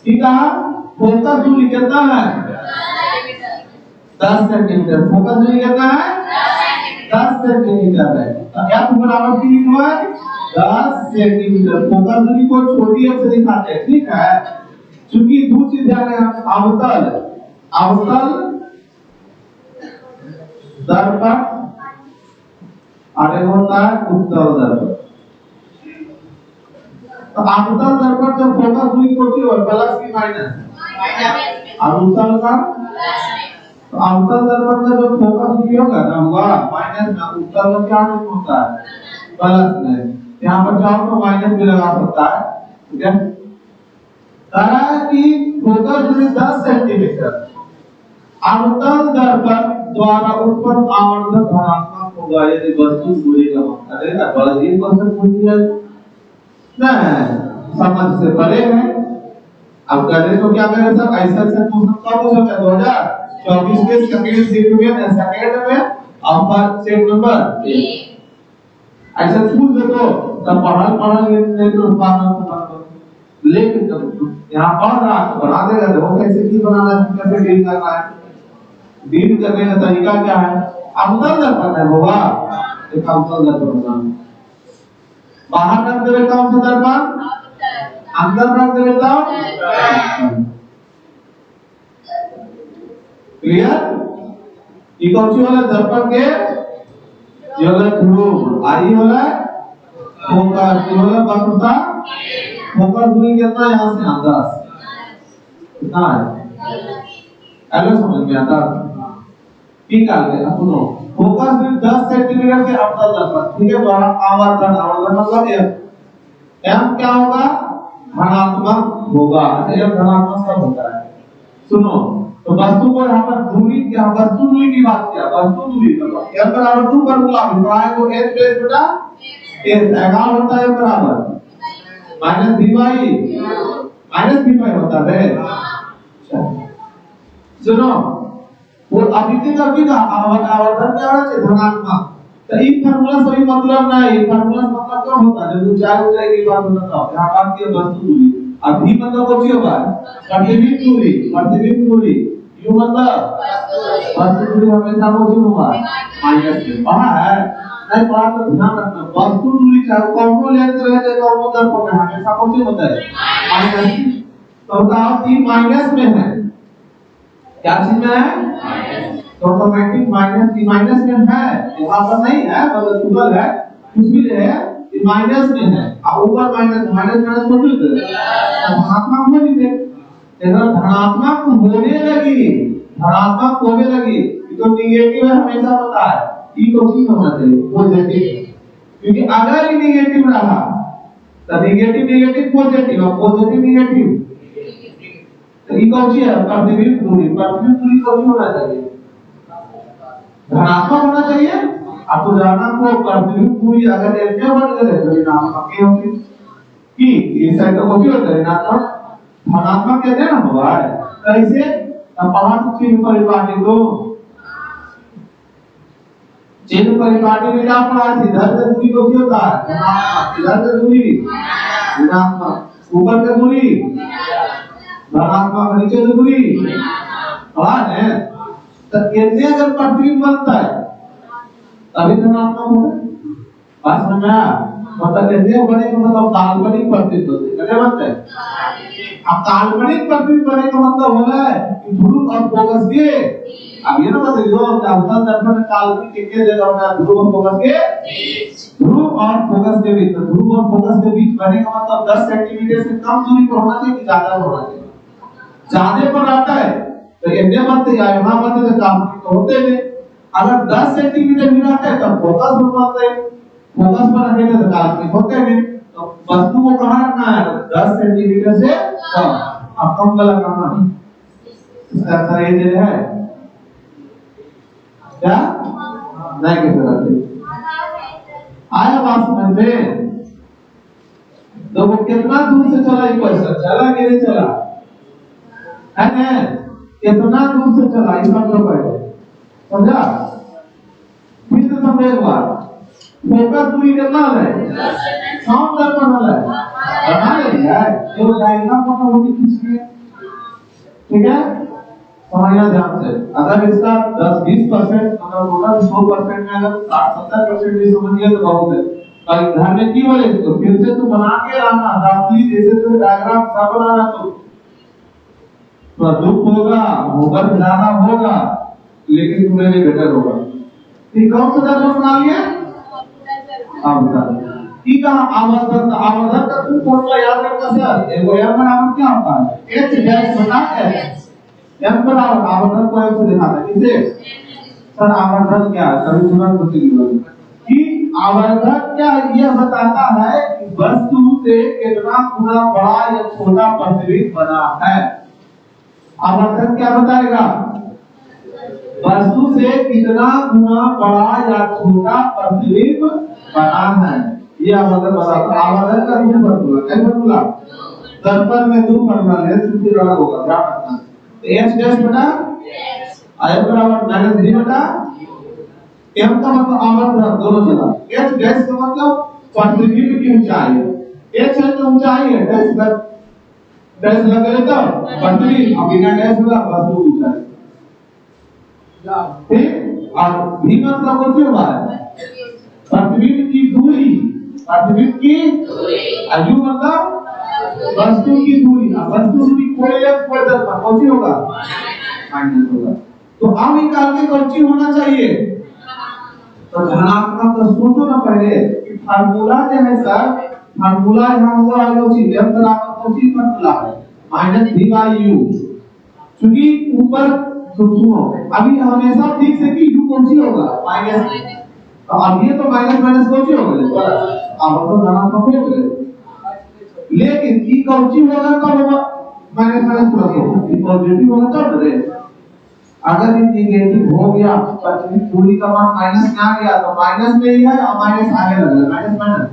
ठीक है। फोकस दूरी कितना है, 10 सेंटीमीटर। फोकस दूरी कितना है, 10 सेंटीमीटर है। तो क्या बराबर की हुआ, 10 सेंटीमीटर। फोकस दूरी को छोटी अक्षर से दिखाते हैं, ठीक है। क्योंकि दो चीज ध्यान है, अवतल, अवतल दर्पण और होता है उत्तल दर्पण। तो अवतल दर्पण जब फोकस दूरी को प्लस की माइनस, और उत्तल का, तो अवतल दर्पण का जो फोकस दूरी होगा ना हुआ माइनस में, उत्तल का क्या होता है, प्लस में। यहाँ पर चाहो तो माइनस भी लगा सकता है, ठीक है। कह रहा है कि फोकस दूरी 10 सेंटीमीटर अवतल दर्पण द्वारा उत्पन्न आवर्धक धनात्मक होगा यदि वस्तु दूरी का मात्रा है ना, बड़ा जी क्वेश्चन पूछ दिया नहीं, समझ से परे है। अब करें तो क्या करें सब, ऐसा ऐसा क्वेश्चन कब हो सकता है, 2024 के सेकंड शिफ्ट में, सेकंड में अब सेट नंबर 1 ऐसा पूछ दे तो तब पढ़ा नहीं तो बात लेकिन जब यहाँ पढ़ रहा तो बना देगा, देखो कैसे की बनाना है, कैसे डील करना है। डील करने का तरीका क्या है, अवतल दर्पण है होगा, एक अवतल दर्पण होगा। बाहर रख देवे कौन सा दर्पण, अंदर रख देवे तो क्लियर। ये कौन सी वाला दर्पण के, ये वाला ध्रुव, आई वाला फोकस, ये वाला वक्रता। फोकस दूरी कितना, यहाँ से 10 कितना है, हेलो समझ में आता, ठीक है। अब सुनो, फोकस दूरी 10 सेंटीमीटर के अवतल दर्पण, ठीक है। बड़ा आवर्धन, आवर्धन मतलब एम क्या होगा, धनात्मक होगा, यह धनात्मक सब होता है। सुनो, तो वस्तु को यहाँ पर दूरी, यहाँ वस्तु दूरी की बात किया, वस्तु दूरी m बराबर 2 फॉर्मूला है तो h बेस बेटा s एगार होता है बराबर माइनस dy होता है। सुनो, वो अभिक्रिय करके का आवर्धन क्या होना चाहिए, धनात्मक। तो ये फार्मूला सही मतलब नहीं, फार्मूला मतलब क्या होता है, जब ऊंचाई की बात होता है यहाँ बात की वस्तु दूरी, अभी मतलब कुछ होगा प्रतिबिंब दूरी, यू मतलब वस्तु दूरी हमेशा कुछ होगा माइनस में। पढ़ा है नहीं, पढ़ा तो ध्यान रखना, वस्तु दूरी चाहे कौन लेंस रहे चाहे कौन दर्पण में हमेशा कुछ होता है माइनस में। तो बताओ कि माइनस में है, क्या चीज में है, तो ऑटोमेटिक माइनस में है, यहाँ पर नहीं है, मतलब टूटल है, कुछ भी है, ये माइनस में है, और ऊपर माइनस मौजूद है, धनात्मक हो जाए। धनात्मक होने लगी तो निगेटिव हमेशा होता है, ई तो ठीक होना चाहिए पॉजिटिव, क्योंकि अगर ये निगेटिव रहा तो नेगेटिव पॉजिटिव और पॉजिटिव नेगेटिव, तो ई कौन सी है प्रतिबिंब दूरी कौन सी होना चाहिए, धनात्मक होना चाहिए। आपको जानना को प्रतिबिंब दूरी अगर एरिया बढ़ गए तो ऋणात्मक ही होगी, कि ये साइड को क्यों होता है ऋणात्मक, धनात्मक कहते हैं ना हुआ है कैसे, अब पढ़ा चिन्ह परिपाटी को चिन्ह परिपाटी में क्या पढ़ा, इधर से दूरी को क्यों होता है धनात्मक, इधर से दूरी ऋणात्मक, ऊपर से दूरी धनात्मक, नीचे से दूरी पढ़ा है। तो कैसे अगर प्रतिबिंब बनता है तभी धनात्मक होगा, बात समझ में आया, मतलब कैसे बने का मतलब काल्पनिक प्रतिबिंब बनते हैं, कैसे बनते हैं, अब काल्पनिक प्रतिबिंब बने का मतलब हो रहा है कि ध्रुव और फोकस के, अब ये ना मतलब जो अवतल दर्पण में काल्पनिक एक जगह होता है ध्रुव और फोकस के बीच, ध्रुव और फोकस के बीच, ध्रुव और फोकस के बीच बने का मतलब 10 सेंटीमीटर से कम दूरी पर होना चाहिए कि ज्यादा होना चाहिए, ज्यादा पर आता है तो ये बनते या यहां बनते तो काल्पनिक तो होते हैं, अगर 10 सेंटीमीटर भी रहता है तब फोकस पर बनता है, फोकस पर रखेंगे तो काल्पनिक होते हैं। तो वस्तु को कहां रखना है, 10 सेंटीमीटर से कम, अब कम वाला कहां है, इसका आंसर ये दे रहा है क्या, नहीं कैसे रखते आया बात समझ में। तो वो कितना दूर से चला ये क्वेश्चन, चला कि नहीं चला है ना, कितना दूर से चला इस मतलब पढ़ो, समझा, फिर से समझे एक बार, फोकस दूरी कितना है, साउंड दर्पण है बना ले यार, ये डायग्राम को होगी खींचिए, ठीक है, समझना ध्यान से। अगर इसका 10-20% अगर टोटल 100% में अगर 60-70% भी समझ गए तो बहुत है, और घर में की बोले तो फिर से तू बना के लाना, रात्रि जैसे तो डायग्राम सब बनाना, तो दुख होगा, होकर जाना होगा, लेकिन तुम्हें लिए बेटर होगा। ठीक, कौन सा दर्पण बना लिया, आवर्धक, ठीक है, आवर्धक का तुम फॉर्मूला याद रखना सर, एक m बराबर क्या होता है, h डैश बटा h, m बराबर आवर्धक को m से दिखाता है, किसे सर, आवर्धक क्या है, कभी तुरंत बतेंगे कि आवर्धक क्या है, यह बताता है कि वस्तु से कितना गुना बड़ा या छोटा प्रतिबिंब बना है। आवर्धक क्या बताएगा, वस्तु से कितना गुना बड़ा या छोटा प्रतिबिंब बना है, ये आवर्धक बताता है। आवर्धक का दो फॉर्मूला, क्या फॉर्मूला, दर्पण में दो फॉर्मूला लेंस से अलग होगा, ध्यान रखना, h डैश बटा i बराबर -3 बटा m का मतलब आवर्धक दोनों चला, h डैश का मतलब प्रतिबिंब की ऊंचाई है, h है तो ऊंचाई है, डैश लगा लेता प्रतिबिंब, अब बिना डैश लगा वस्तु ऊंचाई, ठीक, और v मतलब कुछ हुआ है प्रतिबिंब की दूरी, प्रतिबिंब की दूरी, u मतलब वस्तु की दूरी, वस्तु दूरी कोई एक कोई दर्पण कौन सी होगा, माइनस होगा, तो अब निकाल के कौन सी होना चाहिए, तो धनात्मक। तो सोचो ना पहले कि फार्मूला जो है सर, फार्मूला यहां हुआ है जो चीज m बराबर कौन सी फार्मूला है -v/u, क्योंकि ऊपर सुनो अभी हमेशा ठीक से कि u कौन सी होगा माइनस, तो अब ये तो माइनस माइनस कौन सी होगा, अब तो धनात्मक हो गए, लेकिन ई कौन सी होगा कब होगा, माइनस माइनस प्लस होगा, ई पॉजिटिव होगा तब रे, अगर ये नेगेटिव हो गया प्रतिबिंब दूरी का मान माइनस में आ गया तो माइनस में ही है और माइनस आगे लग रहा है, माइनस माइनस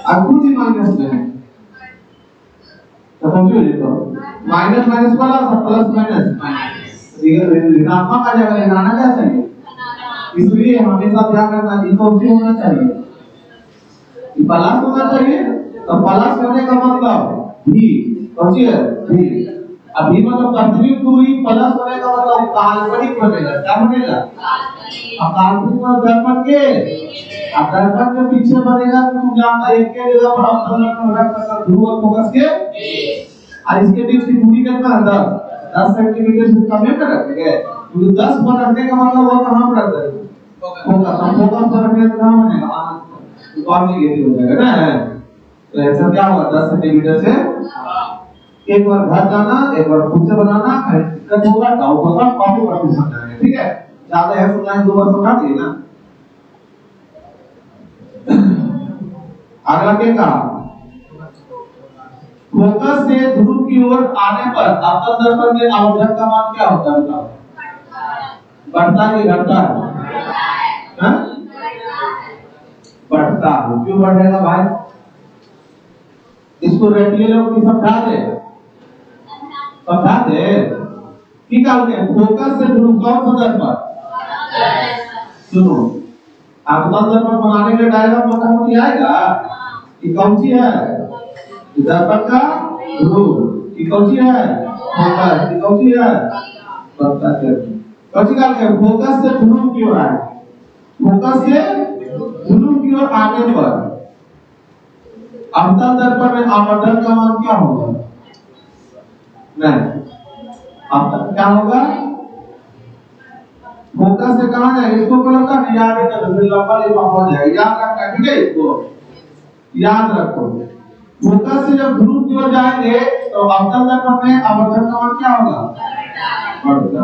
अब खुद ही माइनस में है, तो समझो ये तो माइनस माइनस वाला सब प्लस माइनस ऋणात्मक आ जाएगा, ऋणात्मक क्या चाहिए, इसलिए हमेशा क्या करना चाहिए, कौन सी होना चाहिए, प्लस होना चाहिए, तो प्लस होने का मतलब भी कौन सी है, भी, अभी मतलब प्रतिबिंब दूरी प्लस होने का मतलब काल्पनिक बनेगा, क्या बनेगा, अब काल्पनिक में दर्पण के, अब दर्पण के पीछे बनेगा तो तुम जानता एक के जगह पर अवतल में रख सकता ध्रुव और फोकस के, और इसके बीच की दूरी कितना है, 10 सेंटीमीटर से कम है रखेंगे, क्योंकि 10 पर रखने का मतलब वो कहां पर रख देंगे, फोकस पर रखने से कहां बनेगा, तो कौन सी गेटी हो जाएगा ना, तो ऐसा क्या होगा 10 सेंटीमीटर से, एक बार घर जाना, एक बार खुद से बनाना, कहीं दिक्कत होगा डाउट होगा कॉपी करके समझाएंगे, ठीक है। ज्यादा है सुनना है, 2 बार समझा दिए ना। अगला क्या कहा, फोकस से ध्रुव की ओर आने पर आपतन दर्पण के आवर्धन का मान क्या होता है बताओ? बढ़ता है कि घटता है? बढ़ता है। क्यों बढ़ेगा भाई? इसको रेटिए लोग की समझा दे, समझा दे की कहते हैं फोकस से ध्रुव कौन सा दर्पण? सुनो, आपतन दर्पण बनाने के डायग्राम मोटा मोटी आएगा कि कौन सी है दर्पण का ध्रुव, कि कौन सी है फोकस, कि कौन सी है बढ़ता है। कौन सी कहते हैं फोकस से ध्रुव की ओर आए, फोकस से ध्रुव की ओर आने पर आपतन दर्पण में आवर्धन का मान क्या होगा? नहीं, आपतन क्या होगा? फोकस से कहां जाएगा? इसको बोला था याद है, तो फिर लंबा लिफा हो जाएगा, याद रखना, ठीक है। इसको याद रखो, फोकस से जब ध्रुव की ओर जाएंगे तो आपतन दर्पण में आवर्धन का मान क्या होगा? बढ़ता।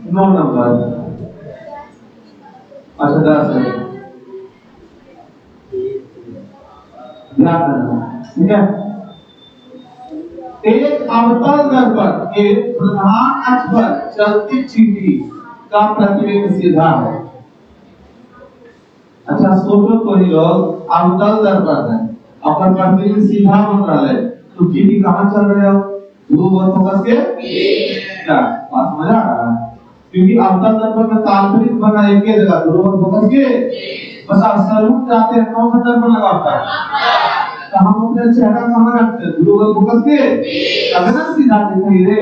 9 नंबर, अच्छा 10 है, ध्यान रखना, ठीक है। एक अवतल दर्पण के प्रधान अक्ष पर चलती चींटी का प्रतिबिंब सीधा है। अच्छा सोचो, कोई लोग अवतल दर्पण है, अपन प्रतिबिंब सीधा बन रहा है, तो चींटी कहां चल रहे हो? ध्रुव और फोकस के क्या बात समझ आ रहा है? क्योंकि अवतल दर्पण में काल्पनिक बना एक ही जगह, ध्रुव और फोकस के बस स्वरूप जाते हैं, कौन सा दर्पण लगा होता है? तो हम अपने चेहरा कहां रखते हैं? ध्रुव और फोकस के, अगर हम सीधा दिखाई दे।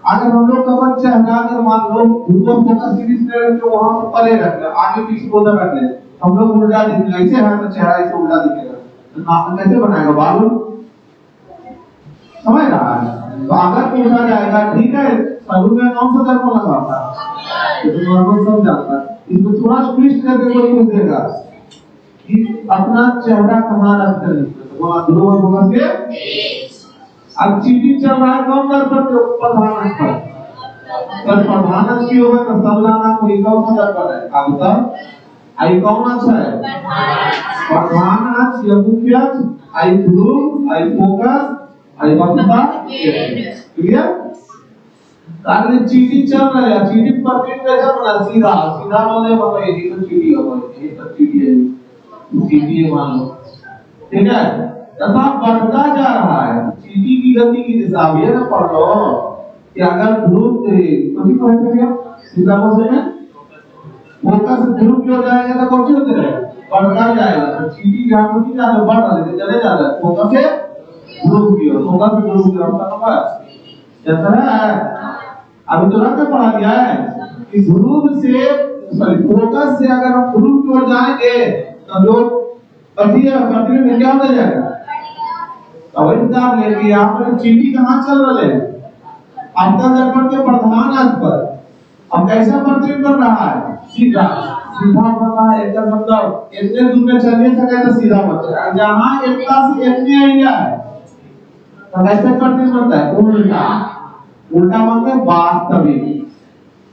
अगर हम लोग का चेहरा अगर मान लो ध्रुव और फोकस के बीच में तो वहां से परे रखते हैं, आगे पीछे बोधा रखते हैं, हम लोग उल्टा दिखेगा, ऐसे है तो चेहरा ऐसे उल्टा दिखेगा, तो नाक कैसे बनाएगा बाल? समझ रहा है? तो अगर पूछा जाएगा ठीक है स्वरूप में कौन सा दर्पण लगा होता है, तो नॉर्मल सब जानता है, इसको थोड़ा ट्विस्ट करके कोई पूछ देगा कि अपना चेहरा कहां रखते हैं, तो बोला ध्रुव और फोकस के। अब चींटी चल रहा है कौन दर्पण के ऊपर? प्रधान पर, पर प्रधान की होगा तो समझाना कोई कौन सा दर्पण है? अब तक आई कौन अच्छा है? प्रधान अक्ष या मुख्य अक्ष, आई ध्रुव, आई फोकस, आई वक्रता, क्लियर? अगर चींटी चल रहा है, चींटी प्रतिबिंब कैसा बना? सीधा, सीधा बोले मतलब ये तो चींटी होगा, ये तो चींटी है, चींटी है मान लो, ठीक है। तथा बढ़ता जा रहा है, चींटी की गति की दिशा भी है ना, पढ़ लो कि अगर ध्रुव कभी कहते हैं सीधा बोलते हैं फोकस ध्रुव की ओर जाएगा तो कौन सी होते रहेगा? बढ़ता जाएगा, तो चींटी जहां पर नहीं जा रहा बढ़ रहा है, चले जा रहा है फोकस से ध्रुव की ओर, फोकस से ध्रुव की ओर का नंबर ऐसा है। अभी तो रख पढ़ा दिया है कि ध्रुव से सॉरी फोकस से अगर हम ध्रुव की ओर जाएंगे तो जो प्रतिबिंब में क्या हो जाएगा? अब इंतजार लेंगे, यहाँ पर चींटी कहाँ चल रहे हैं? आपतन दर्पण के प्रधान अक्ष पर। अब कैसा प्रतिबिंब बन रहा है? सीधा, सीधा बन रहा है, एकदम मतलब इतने दूर में चलने सके तो सीधा बनता है, जहाँ एकता से इतने एरिया है तो कैसे प्रतिबिंब बनता है? उल्टा, उल्टा मतलब वास्तविक,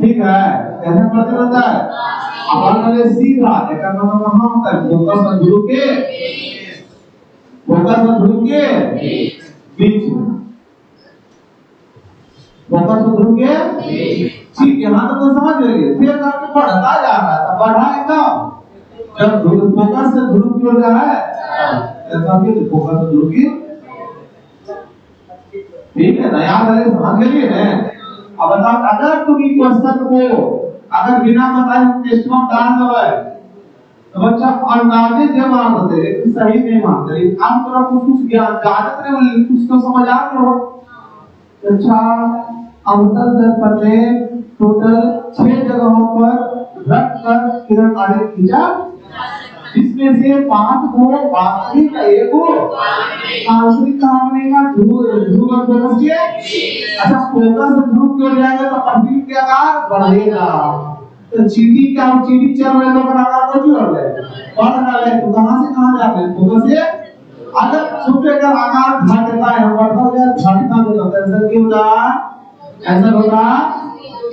ठीक है। कैसे प्रतिबिंब बनता है? अपन वाले सीधा, एक मतलब कहाँ होता है? फोकस और ध्रुव के, फोकस और ध्रुव के बीच में, फोकस और ध्रुव के ठीक, यहाँ तक तो समझ गए। फिर करके बढ़ता जा रहा है, बढ़ाएगा जब फोकस से ध्रुव की ओर जा रहा है, ऐसा भी फोकस और ध्रुव की, ठीक है ना? याद रहे, समझ गए ना? अब बताओ, अगर तुम क्वेश्चन को अगर बिना बताए हम टेस्ट में डाल दो तो बच्चा अंदाजे से मानते हैं, सही नहीं मानते, लेकिन आप थोड़ा कुछ ज्ञान जानते रहे, कुछ तो समझ आ रहे हो। अच्छा, अवतल दर्पण में टोटल 6 जगहों पर रखकर किरण आगे खींचा, जिसमें से 5 को वास्तविक, 1 को काल्पनिक कहा बनेगा ध्रुव और फोकस के। अच्छा, फोकस ध्रुव की ओर जाएगा तो प्रतिबिंब के आकार बढ़ेगा, तो चींटी क्या, चींटी चल रहे तो आकार को क्यों बढ़ रहा है? तो कहां से कहां जा रहे हैं? फोकस से अगर सोचे अगर आकार घट होता है हम बढ़ता हो गया झटका देता है आंसर क्या होता आंसर होता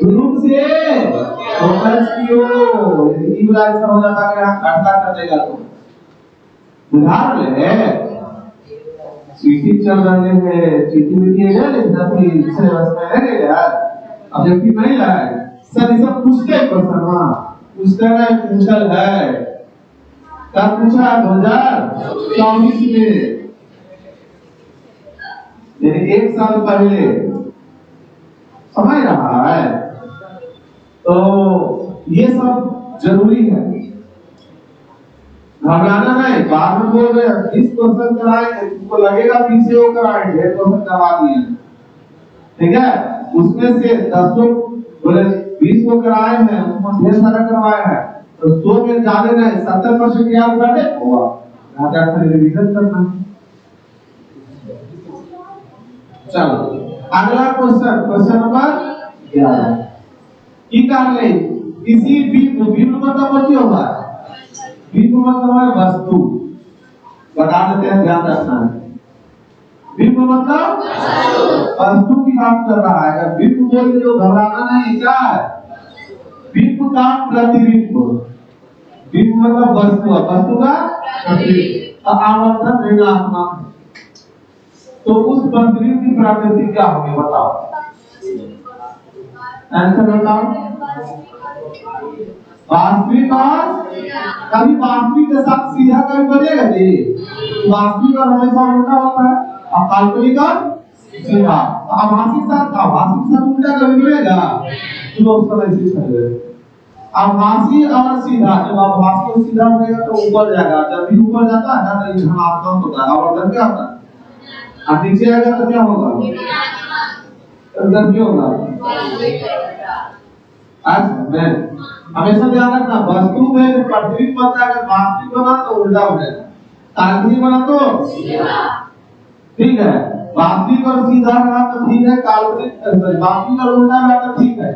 ग्रुप से फोकस कियो यदि पूरा आंसर हो जाता अगर हम घटना कर देगा तो उदाहरण ले चीटी चल रहे हैं चीटी में दिए गए लेकिन अभी सिलेबस में नहीं है यार ऑब्जेक्टिव नहीं लाए सर ये सब पूछते हैं क्वेश्चन हां पूछते हैं पूछल है कब पूछा 2024 में यानी एक साल पहले समझ रहा है तो ये सब जरूरी है घबराना नहीं बाद में बोल रहे हैं 20 क्वेश्चन कराएंगे तुमको लगेगा 20 वो कराएंगे 1 क्वेश्चन करवा दिए ठीक है उसमें से 10 लोग बोले 20 को कराए हैं उसमें ढेर सारा करवाए हैं तो 100 में ज्यादा नहीं 70% याद बैठे हुआ ज्यादा खाली रिवीजन करना चलो अगला क्वेश्चन नंबर 11 की कर ले किसी भी मतलब क्या होगा विश्व मतलब है वस्तु बता देते हैं ध्यान रखना है विश्व मतलब वस्तु की बात कर रहा है अगर विश्व बोले तो घबराना नहीं क्या है विश्व का प्रतिबिंब विश्व मतलब वस्तु का प्रतिबिंब आवर्तन ऋणात्मक तो उस प्रतिबिंब की प्रकृति क्या होगी बताओ आंसर बताओ वास्तविक और कभी वास्तविक के साथ सीधा कभी बनेगा जी वास्तविक और हमेशा उल्टा होता है और काल्पनिक और सीधा आभासी साथ उल्टा कभी बनेगा तो लोग सब ऐसे चलेंगे आभासी और सीधा जब आभासी और सीधा बनेगा तो ऊपर जाएगा जब भी ऊपर जाता है ना तो धनात्मक होता है और क्या होता है और नीचे आएगा तो क्या होगा क्या होगा आज मैं हमेशा ध्यान रखना वस्तु में प्रतिबिंब बनता है अगर वास्तविक बना तो उल्टा बनेगा काल्पनिक बना तो सीधा ठीक है वास्तविक और सीधा रहा तो ठीक है काल्पनिक वास्तविक और उल्टा रहा तो ठीक है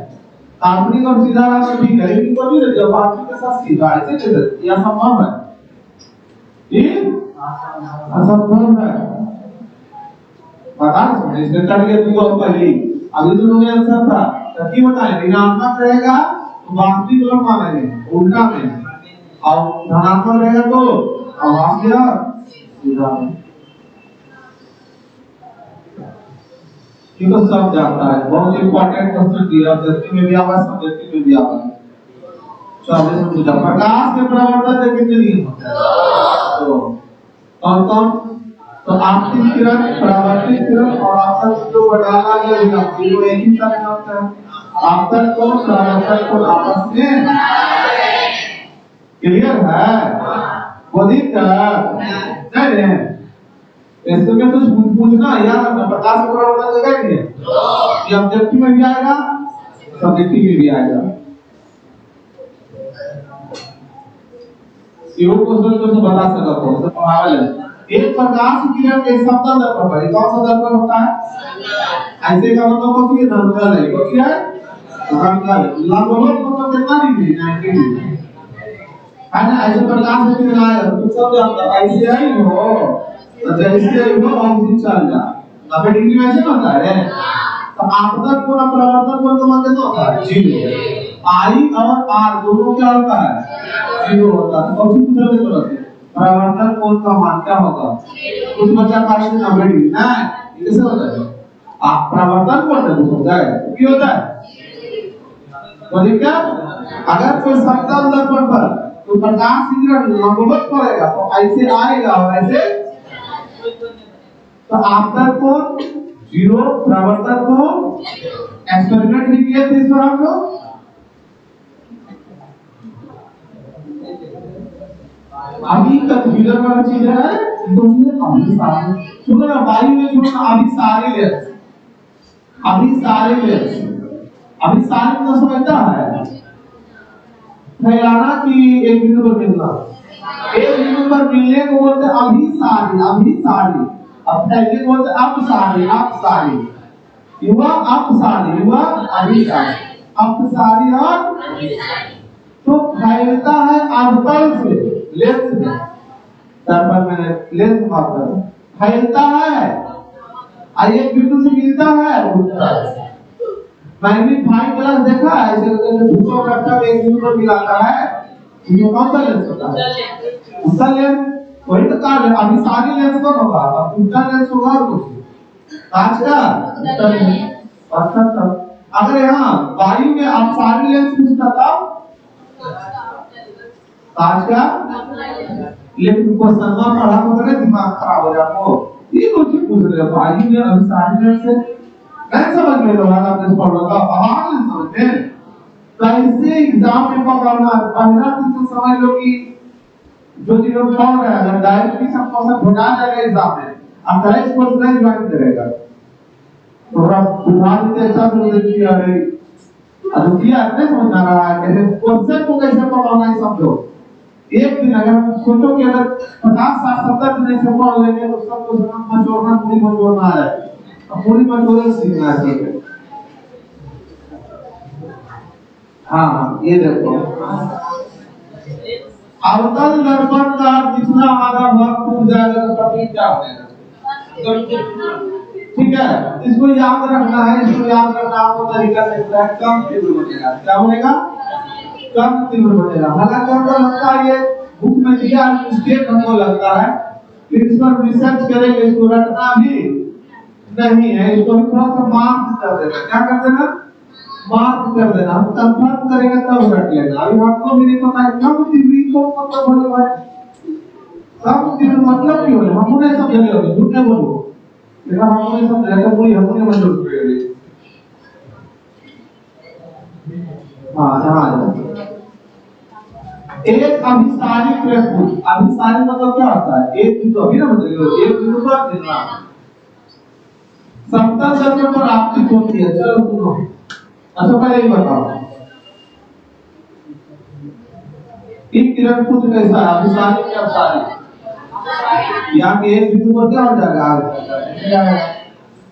काल्पनिक और सीधा रहा तो ठीक है लेकिन कभी नहीं जब वास्तविक के साथ सीधा ऐसे कैसे यह संभव है ठीक असंभव है पता नहीं इसने चढ़ के तुमको पहले अभी तो लोग आंसर था तो की बताएं ऋणात्मक रहेगा वास्तविक लोग मानेंगे उल्टा में और धनात्मक रहेगा तो वास्तविक सीधा ये तो सब जानता है बहुत इंपॉर्टेंट क्वेश्चन दिया ऑब्जेक्टिव में भी आवा सब्जेक्टिव में भी आवा चलो इसमें पूछा प्रकाश के परावर्तन से कितने दिन होते हैं तो कौन तो आपतित किरण परावर्तित किरण और आपतन जो डाला गया है वो एक ही तरह का होता है आपतन को परावर्तन को आपस में क्लियर है वो दिक्कत नहीं है इसमें कुछ पूछना यार प्रकाश के परावर्तन जगह नहीं है ये ऑब्जेक्टिव में भी आएगा सब्जेक्टिव में भी आएगा ये क्वेश्चन को बता सकता हूं तो पागल है एक प्रकाश की किरण के समतल दर्पण पर कौन सा दर्पण होता है ऐसे का मतलब कौन सी नंबर है कौन सी है नंबर लंबवत मतलब कितना डिग्री 90 डिग्री है ना ऐसे प्रकाश की किरण आएगा तो सब जानते हो ऐसे आई हो तो जैसे आई हो ऑक्सीजन चल जा 90 डिग्री में ऐसे होता है तो आपतन कोण परावर्तन कोण का मान कितना होता है 0 आई और आर दोनों क्या होता है 0 होता है तो कौन सी पूछने की जरूरत है परावर्तन कोण का मान क्या होगा कुछ बच्चा पास में 90 डिग्री ना ये कैसे होता है आप परावर्तन कोण है कुछ होता है क्या होता है तो क्या अगर कोई समतल दर्पण पर तो प्रकाश की किरण लंबवत पड़ेगा तो ऐसे आएगा और ऐसे तो आपतन कोण 0 परावर्तन कोण एक्सपेरिमेंट भी किए थे इस पर हम लोग अभी कंफ्यूजन वाला चीज है तो उसमें अभी सारे सुनो ना वायु में सुनो अभी सारे तो समझता है फैलाना कि एक बिंदु पर मिलना एक बिंदु पर मिलने को बोलते अभी सारे अब फैलने को बोलते अब सारे युवा अभी सारे और तो फैलता है अवतल से लेंस में दर्पण में लेंस मात्र फैलता है एक बिंदु से मिलता है उठता है। मैग्नीफाइंग ग्लास देखा है, ऐसे करके धूप रखता है एक बिंदु पर मिलाता है, ये कौन सा लेंस होता है? उसका लेंस। वही तो कहा है अभी सारी लेंस कौन होगा? अब उल्टा लेंस होगा और कुछ कांच का उत्तर लेंस। अगर यहाँ वायु में आप सारी लेंस पूछता तब कांच का, लेकिन क्वेश्चन में पढ़ा वगैरह दिमाग खराब हो जाता। ये कुछ पूछ रहे वायु में अभी सारी लेंस से नहीं समझ में तो बात आपने पढ़ रखा आवाज नहीं समझते कैसे एग्जाम में पकड़ना। पहला तो समझ लो कि जो चीज हम पढ़ रहे हैं अगर डायरेक्ट भी सब क्वेश्चन बना जाएगा एग्जाम में, आप करेक्ट कोर्स नहीं ज्वाइन करेगा तो आप उधार से अच्छा समझ लीजिए। अरे अब किया नहीं समझ आ रहा है कैसे क्वेश्चन को कैसे पढ़ना है समझो। एक दिन अगर हम सोचो कि अगर 50-60-70 दिन ऐसे पढ़ लेंगे तो सब कुछ मचोड़ना पूरी मचोड़ना है, पूरी मचोड़ना सीखना है। हाँ ये देखो अवतल दर्पण का पिछला आधा भाग टूट जाएगा तो पता क्या होगा। ठीक है, इसको याद रखना है। इसको याद रखना आपको तरीका से कम तीव्र बनेगा। क्या बनेगा? कम तीव्र बनेगा। हालांकि हमको लगता है ये बुक में दिया मिस्टेक हमको लगता है, लेकिन इस पर रिसर्च करेंगे, इसको रटना भी नहीं है, इसको थोड़ा सा मार्क कर देना। क्या कर देना? मार्क कर देना। हम कंफर्म करेंगे तब रट लेना। अभी हमको भी नहीं पता है कम तीव्र को मतलब बोले भाई कम तीव्र मतलब क्यों है, हम नहीं समझे होंगे, झूठ नहीं बोलो लेकिन हम नहीं समझे तो पूरी हमने मंजूर कर ली। हां समझ एक अभिसारी त्रिभुज। अभिसारी मतलब क्या होता है? एक बिंदु अभी ना मतलब एक बिंदु पर गिरना समतल दर्पण पर आपकी होती है। चलो सुनो, अच्छा पहले ही बताओ एक किरण पुंज कैसा है? अभिसारी क्या अभिसारी? यहाँ के एक बिंदु पर क्या हो जाएगा आगे?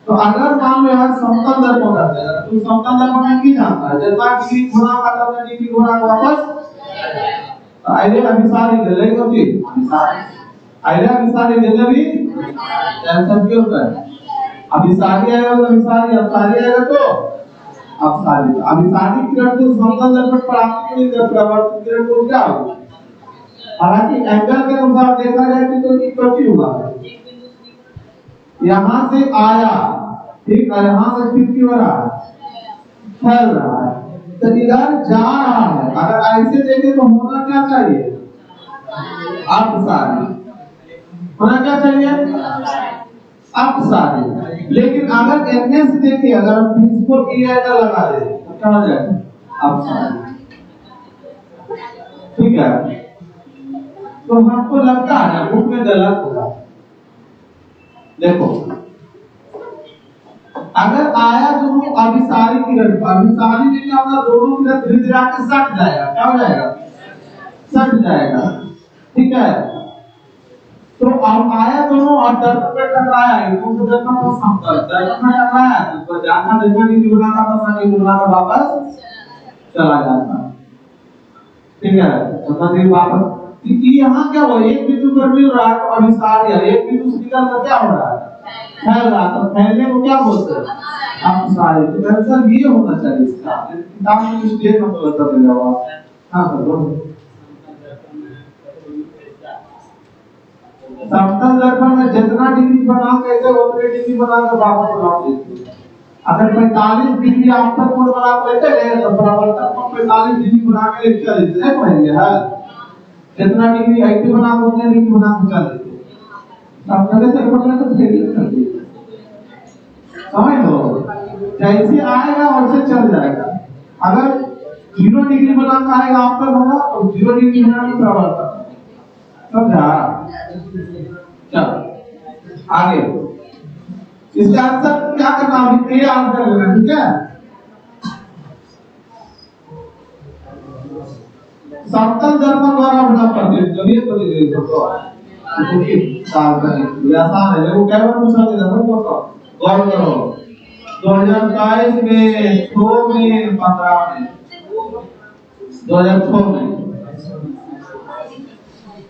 तो अगर मान लो यहाँ समतल दर्पण कर देगा तो समतल दर्पण में क्या जानता है जितना डिग्री घुमा का तब डिग्री घुमा वापस आइडिया अभिसारी गले को चीज आइडिया अभिसारी गले भी आंसर क्यों होता है? अभिसारी आएगा तो अभिसारी, अभिसारी आएगा तो अभिसारी। अभिसारी किरण को समतल दर्पण पर आपके लिए परावर्तित किरण को क्या होगा? हालांकि एंगल के अनुसार देखा जाए तो इक्वल होगा। यहाँ से आया ठीक है, यहाँ से फिर क्यों रहा है? फैल रहा है तो इधर जा रहा है। अगर ऐसे देखे तो होना क्या चाहिए? अपसारी होना क्या चाहिए? अपसारी। लेकिन अगर एनए से देखिए, अगर हम प्रिंसिपल की एंगल लगा दे तो क्या हो जाएगा? अपसारी। ठीक है, तो हमको लगता है बुक में गलत होगा। देखो अगर आया दोनों अभिसारी किरण, अभिसारी में क्या होगा? दोनों किरण धीरे धीरे आके सट जाएगा। क्या हो जाएगा? सट जाएगा। ठीक है, तो अब आया दोनों और दर्पण पे टकराया है, तो दर्पण को समतल दर्पण में टकराया तो जाना देखा नहीं जुड़ना का नहीं जुड़ना का वापस चला जाता। ठीक है, तो फिर वापस कि यहाँ क्या हुआ? एक बिंदु पर मिल रहा है तो अभिसारी है, एक बिंदु से निकल कर क्या हो रहा है? फैल रहा। तो फैलने को क्या बोलते हैं? अपसारी। तो आंसर ये होना चाहिए इसका। किताब में मिस्टेक हम लोग कर दिया हुआ। हां सर बोलो। समतल दर्पण में जितना डिग्री बना के इधर उतने डिग्री बना के वापस लौट देते हैं। अगर 45 डिग्री आफ्टर कोण बना के लेते हैं तो परावर्तक को 45 डिग्री बना के लेके चल देते हैं। पहले है जितना डिग्री ऐसे बना के उतने डिग्री बना के चल देते हैं। अब कभी से पढ़ना तो फेल कर देते समझ लो। जैसे आएगा वैसे चल जाएगा। अगर 0 डिग्री बना के आएगा आफ्टर होगा तो 0 डिग्री बना के परावर्तक समझा। चलो आगे इसका आंसर क्या करना है? ये आंसर लेना। ठीक है, समतल दर्पण द्वारा बना प्रतिबिंब जब ये प्रतिबिंब तो देखिए साल का ये आसान है। वो क्या पूछा था देखो गौर करो 2022 में 6 में 15 में 2006 में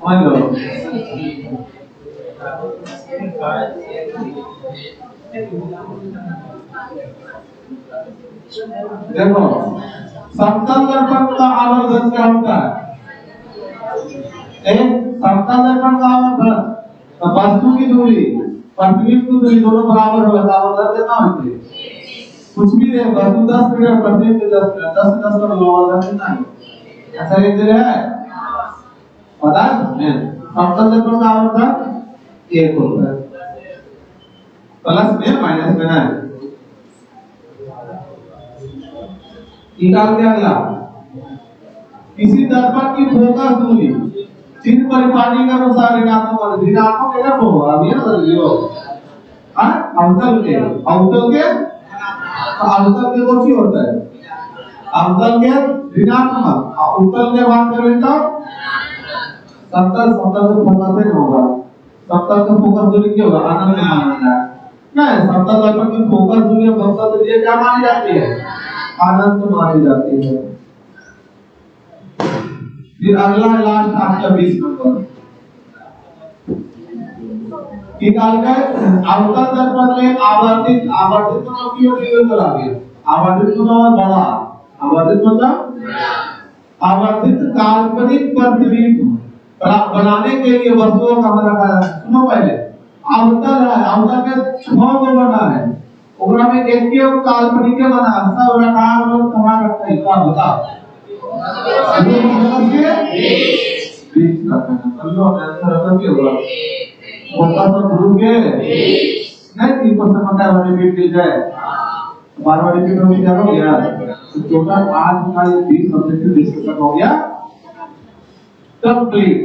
मान लो देखो समतल दर्पण का आवर्धन क्या होता है? एक समतल दर्पण का आवर्धन तो वस्तु की दूरी प्रतिबिंब की दूरी दोनों बराबर होगा तो आवर्धन कितना होता है? कुछ भी है, वस्तु 10 मीटर प्रतिबिंब 10 मीटर 10 10 का आवर्धन कितना है? ऐसा एक जगह है पता है? समतल दर्पण का आवर्धन 1 होता है, प्लस में माइनस में है। निकाल के अगला, किसी दर्पण की फोकस दूरी चिन्ह परिपाटी के अनुसार ऋणात्मक और ऋणात्मक किधर होगा? अभी ना सर जीरो अवतल के कौन सी होता है? अवतल के ऋणात्मक और उत्तल के बात करें तो समतल से फोकस से होगा। समतल से फोकस दूरी क्या होगा? अनंत माना जाए नहीं, समतल दर्पण की फोकस दूरी और वक्रता दूरी क्या मानी जाती है? अनंत मानी जाती है। फिर अगला लास्ट आपका 20 नंबर निकाल कर अवतल दर्पण में आवर्तित मतलब की होती है करा दिया। आवर्तित मतलब बड़ा, आवर्तित मतलब आवर्तित काल्पनिक प्रतिबिंब बनाने के लिए वस्तुओं का रखा जाता है। सुनो पहले, अवतल है, अवतल के 6 को बना है, ओकरा में एक के काल्पनिक के बना सब रखा लोग कहां रखते हैं क्या बता? चलो आंसर आता क्या होगा? होता तो ग्रुप के नहीं 3% पता है वाली रिपीट मिल जाए, बार-बार रिपीट होने क्या हो गया? तो टोटल आज हमारी 20 सब्जेक्ट डिस्कशन हो गया कंप्लीट।